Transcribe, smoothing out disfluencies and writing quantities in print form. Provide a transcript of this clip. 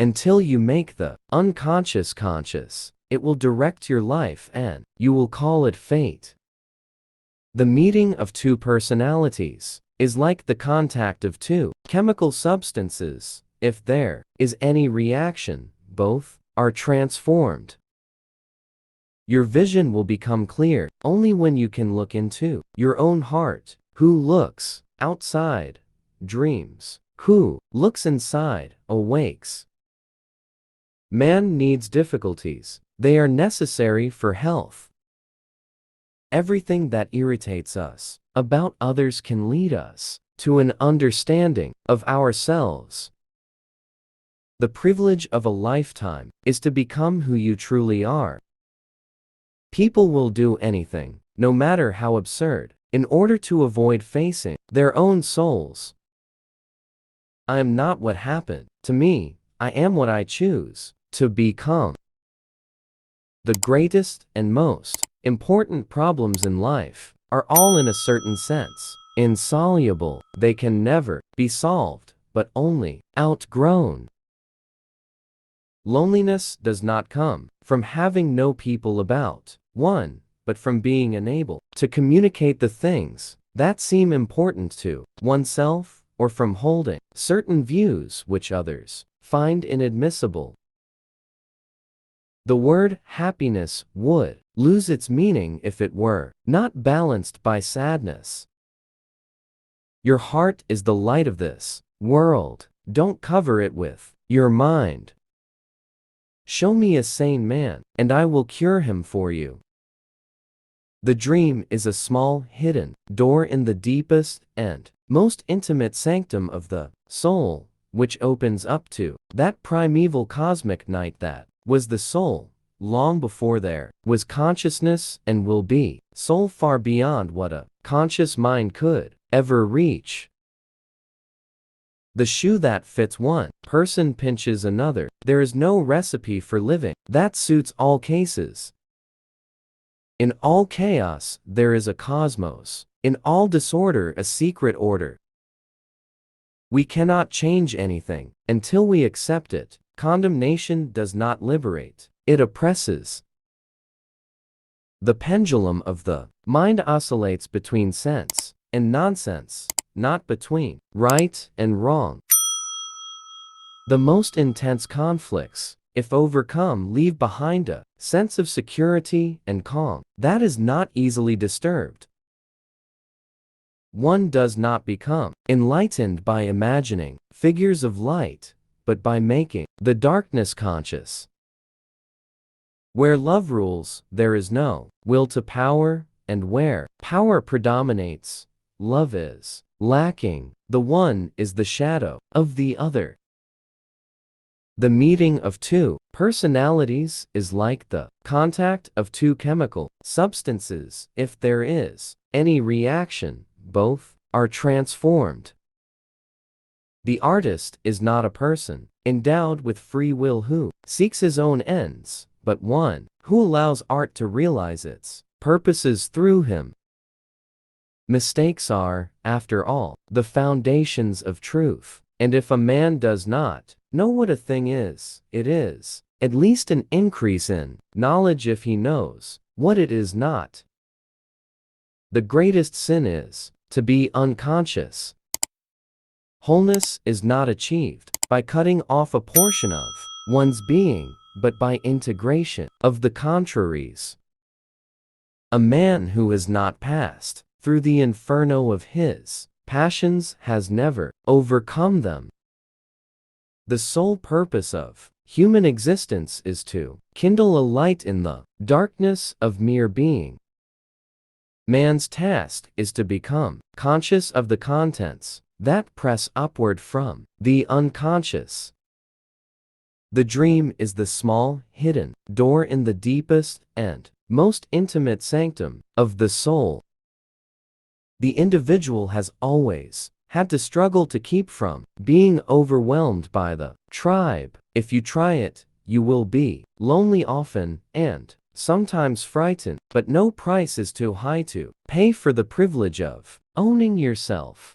Until you make the unconscious conscious, it will direct your life and you will call it fate. The meeting of two personalities is like the contact of two chemical substances. If there is any reaction, both are transformed. Your vision will become clear only when you can look into your own heart. Who looks outside dreams. Who looks inside awakes. Man needs difficulties. They are necessary for health. Everything that irritates us about others can lead us to an understanding of ourselves. The privilege of a lifetime is to become who you truly are. People will do anything, no matter how absurd, in order to avoid facing their own souls. I am not what happened to me, I am what I choose to become. The greatest and most important problems in life are all in a certain sense insoluble. They can never be solved, but only outgrown. Loneliness does not come from having no people about one, but from being unable to communicate the things that seem important to oneself, or from holding certain views which others find inadmissible. The word happiness would lose its meaning if it were not balanced by sadness. Your heart is the light of this world. Don't cover it with your mind. Show me a sane man, and I will cure him for you. The dream is a small, hidden door in the deepest and most intimate sanctum of the soul, which opens up to that primeval cosmic night that was the soul, long before there was consciousness, and will be soul far beyond what a conscious mind could ever reach. The shoe that fits one person pinches another. There is no recipe for living that suits all cases. In all chaos, there is a cosmos. In all disorder, a secret order. We cannot change anything until we accept it. Condemnation does not liberate, it oppresses. The pendulum of the mind oscillates between sense and nonsense, not between right and wrong. The most intense conflicts, if overcome, leave behind a sense of security and calm that is not easily disturbed. One does not become enlightened by imagining figures of light, but by making the darkness conscious. Where love rules, there is no will to power, and where power predominates, love is lacking. The one is the shadow of the other. The meeting of two personalities is like the contact of two chemical substances. If there is any reaction, both are transformed. The artist is not a person endowed with free will who seeks his own ends, but one who allows art to realize its purposes through him. Mistakes are, after all, the foundations of truth, and if a man does not know what a thing is, it is at least an increase in knowledge if he knows what it is not. The greatest sin is to be unconscious. Wholeness is not achieved by cutting off a portion of one's being, but by integration of the contraries. A man who has not passed through the inferno of his passions has never overcome them. The sole purpose of human existence is to kindle a light in the darkness of mere being. Man's task is to become conscious of the contents that press upward from the unconscious. The dream is the small, hidden door in the deepest and most intimate sanctum of the soul. The individual has always had to struggle to keep from being overwhelmed by the tribe. If you try it, you will be lonely often and sometimes frightened, but no price is too high to pay for the privilege of owning yourself.